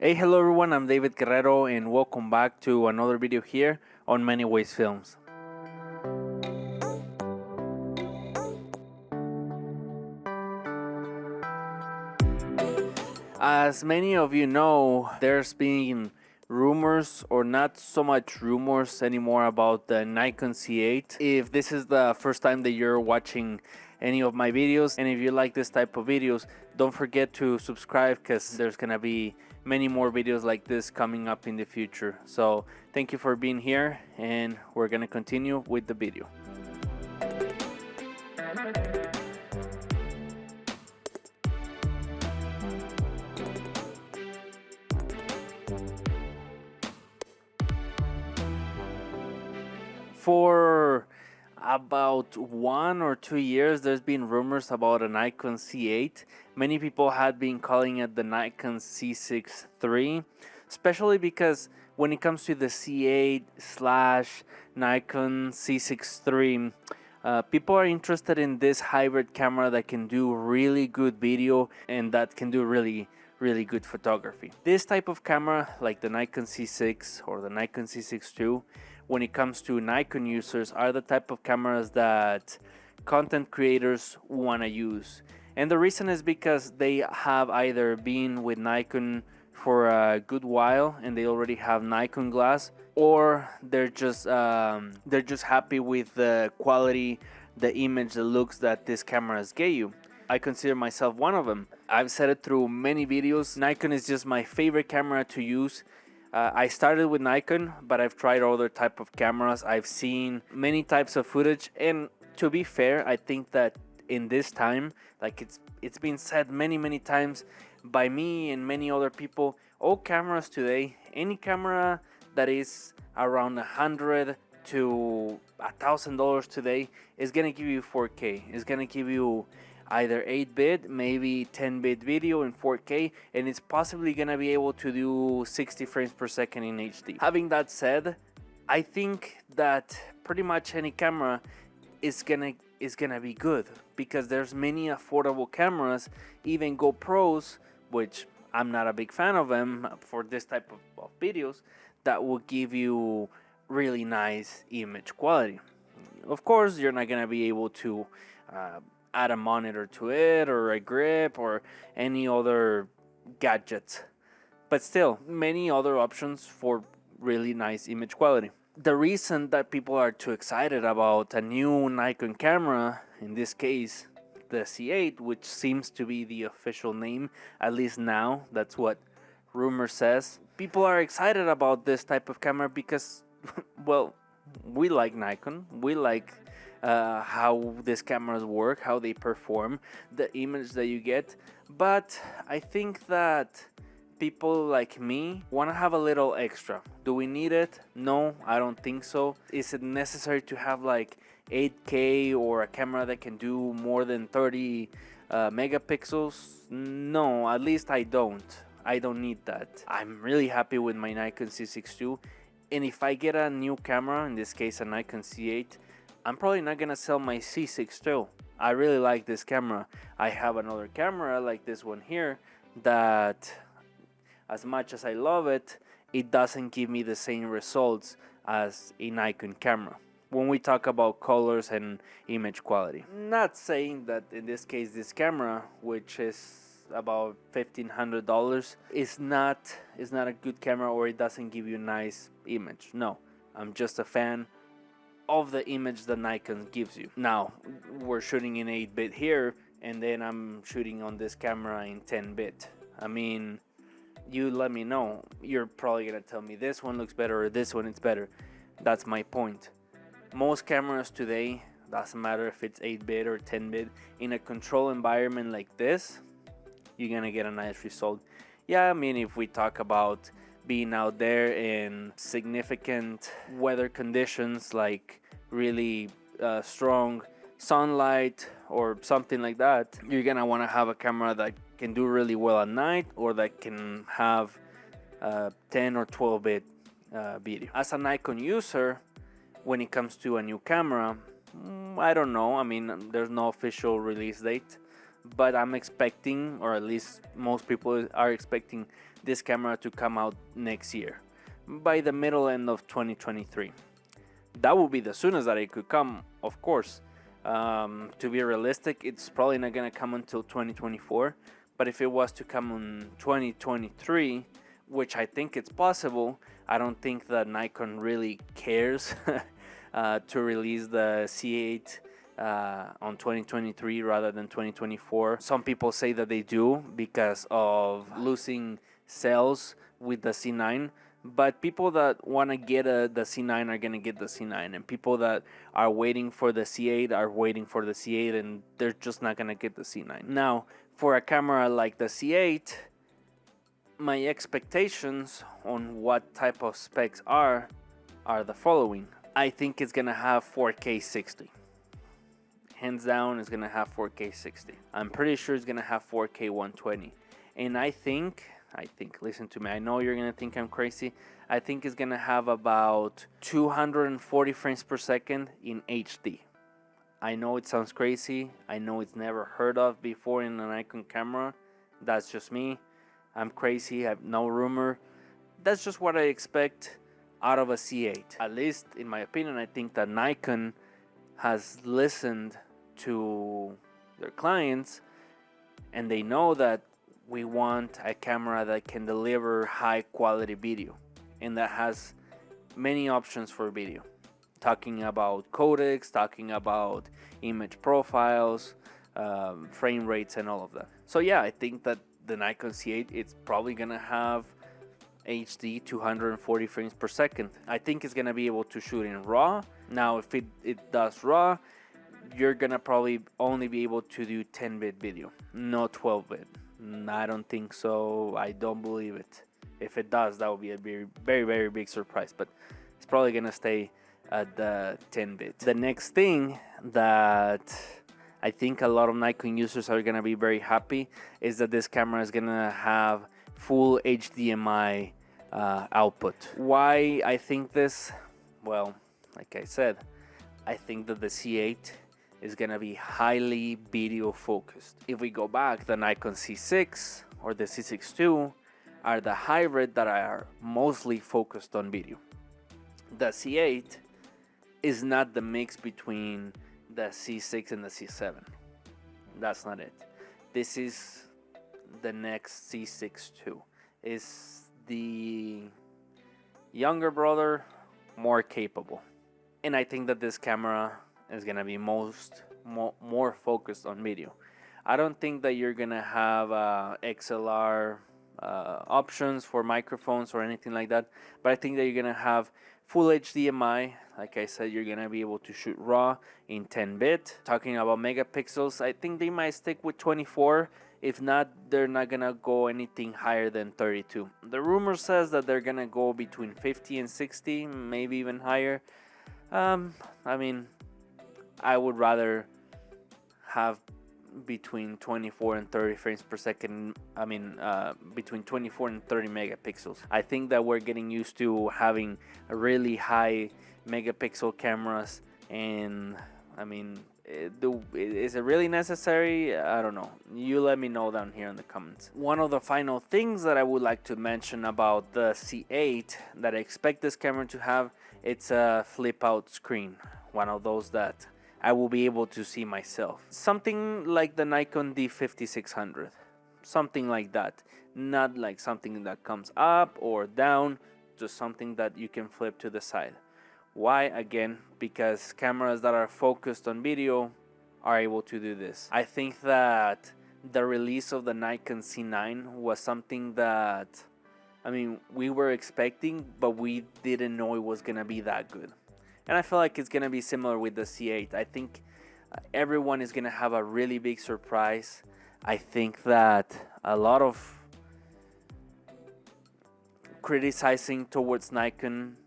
Hey, hello everyone, I'm David Guerrero and welcome back to another video here on Many Ways Films. As many of you know, there's been rumors, or not so much rumors anymore, about the Nikon Z8. If this is the first time that you're watching any of my videos, and if you like this type of videos, don't forget to subscribe because there's gonna be many more videos like this coming up in the future. So thank you for being here, and we're gonna continue with the video. For about 1 or 2 years, there's been rumors about a Nikon Z8. Many people had been calling it the Nikon Z6 III, especially because when it comes to the Z8 slash Nikon Z6 III, people are interested in this hybrid camera that can do really good video and that can do really good photography. This type of camera, like the Nikon Z6 or the Nikon Z6 II, when it comes to Nikon users, are the type of cameras that content creators want to use. And the reason is because they have either been with Nikon for a good while and they already have Nikon glass, or they're just happy with the quality, the image, the looks that these cameras get you. I consider myself one of them. I've said it through many videos. Nikon is just my favorite camera to use. I started with Nikon, but I've tried other type of cameras. I've seen many types of footage, and to be fair, I think that in this time, like it's been said many times by me and many other people, all cameras today, any camera that is around $100 to $1,000 today is gonna give you 4K. It's gonna give you either 8-bit, maybe 10-bit video in 4K, and it's possibly gonna be able to do 60 frames per second in HD. Having that said, I think that pretty much any camera is gonna be good, because there's many affordable cameras, even GoPros, which I'm not a big fan of them for this type of videos, that will give you really nice image quality. Of course, you're not gonna be able to add a monitor to it, or a grip, or any other gadgets, but still many other options for really nice image quality. The reason that people are too excited about a new Nikon camera, in this case the Z8, which seems to be the official name, at least now, that's what rumor says. People are excited about this type of camera because well, we like Nikon, we like how these cameras work, how they perform, the image that you get. But I think that people like me want to have a little extra. Do we need it? No, I don't think so. Is it necessary to have like 8K or a camera that can do more than 30 megapixels? No, at least I don't need that. I'm really happy with my Nikon Z6 II, and if I get a new camera, in this case a Nikon Z8, I'm probably not gonna sell my Z6 II. I really like this camera. I have another camera like this one here that, as much as I love it, it doesn't give me the same results as a Nikon camera when we talk about colors and image quality. Not saying that in this case this camera, which is about $1,500, is not a good camera, or it doesn't give you nice image. No, I'm just a fan of the image that Nikon gives you. Now, we're shooting in 8-bit here, and then I'm shooting on this camera in 10-bit. I mean, you let me know. You're probably gonna tell me this one looks better or this one is better. That's my point. Most cameras today, doesn't matter if it's 8-bit or 10-bit, in a controlled environment like this, you're gonna get a nice result. Yeah, I mean, if we talk about being out there in significant weather conditions, like really strong sunlight or something like that, you're gonna want to have a camera that can do really well at night, or that can have 10 or 12-bit video. As a Nikon user, when it comes to a new camera, I don't know. I mean, there's no official release date, but I'm expecting, or at least most people are expecting, this camera to come out next year, by the middle end of 2023. That would be the soonest that it could come, of course. To be realistic, it's probably not gonna come until 2024, but if it was to come in 2023, which I think it's possible, I don't think that Nikon really cares to release the C8 on 2023 rather than 2024. Some people say that they do because of losing sales with the C9, but people that want to get the C9 are going to get the C9, and people that are waiting for the C8 are waiting for the C8, and they're just not going to get the C9. Now, for a camera like the C8, my expectations on what type of specs are the following. I think it's going to have 4K 60. Hands down, it's going to have 4K 60. I'm pretty sure it's going to have 4K 120. And I think, listen to me, I know you're going to think I'm crazy. I think it's going to have about 240 frames per second in HD. I know it sounds crazy. I know it's never heard of before in an Nikon camera. That's just me. I'm crazy. I have no rumor. That's just what I expect out of a C8. At least, in my opinion, I think that Nikon has listened to their clients, and they know that we want a camera that can deliver high quality video and that has many options for video, talking about codecs, talking about image profiles, frame rates, and all of that. So yeah, I think that the Nikon C8, it's probably gonna have HD 240 frames per second. I think it's gonna be able to shoot in RAW. Now, if it does RAW, you're gonna probably only be able to do 10-bit video, no 12-bit. I don't think so. I don't believe it. If it does, that would be a very, very, very big surprise, but it's probably gonna stay at the 10-bit. The next thing that I think a lot of Nikon users are gonna be very happy is that this camera is gonna have full HDMI output. Why I think this? Well, like I said, I think that the C8 is gonna be highly video focused. If we go back, the Nikon C6 or the C6 II are the hybrid that are mostly focused on video. The C8 is not the mix between the C6 and the C7. That's not it. This is the next C6 II. Is the younger brother, more capable. And I think that this camera is gonna be more focused on video. I don't think that you're gonna have XLR options for microphones or anything like that, but I think that you're gonna have full HDMI. Like I said, you're gonna be able to shoot RAW in 10-bit. Talking about megapixels, I think they might stick with 24. If not, they're not gonna go anything higher than 32. The rumor says that they're gonna go between 50 and 60, maybe even higher. I mean, I would rather have between 24 and 30 frames per second. I mean, between 24 and 30 megapixels. I think that we're getting used to having really high megapixel cameras, and I mean, is it really necessary? I don't know. You let me know down here in the comments. One of the final things that I would like to mention about the C8 that I expect this camera to have, it's a flip out screen. One of those that I will be able to see myself. Something like the Nikon D5600. Something like that. Not like something that comes up or down, just something that you can flip to the side. Why? Again, because cameras that are focused on video are able to do this. I think that the release of the Nikon C9 was something that, I mean, we were expecting, but we didn't know it was gonna be that good. And I feel like it's gonna be similar with the C8. I think everyone is gonna have a really big surprise. I think that a lot of criticizing towards Nikon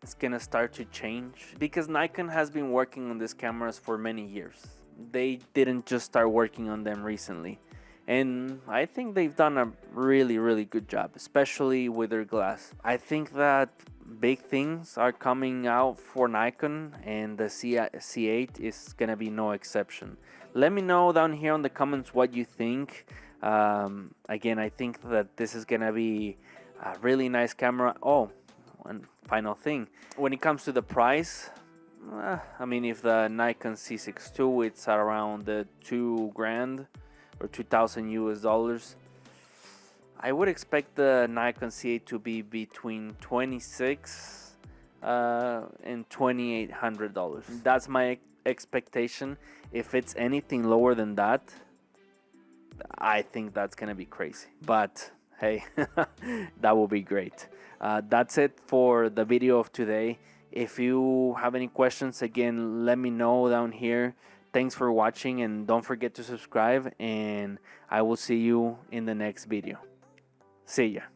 is gonna start to change, because Nikon has been working on these cameras for many years. They didn't just start working on them recently, and I think they've done a really, really good job, especially with their glass. I think that big things are coming out for Nikon, and the C8 is gonna be no exception. Let me know down here in the comments what you think. Again, I think that this is gonna be a really nice camera. Oh, one final thing. When it comes to the price, I mean, if the Nikon Z6 II, it's around the $2,000 or 2,000 US dollars. I would expect the Nikon Z8 to be between $2,600 and $2,800. That's my expectation. If it's anything lower than that, I think that's gonna be crazy. But hey, that will be great. That's it for the video of today. If you have any questions, again, let me know down here. Thanks for watching, and don't forget to subscribe, and I will see you in the next video. See ya.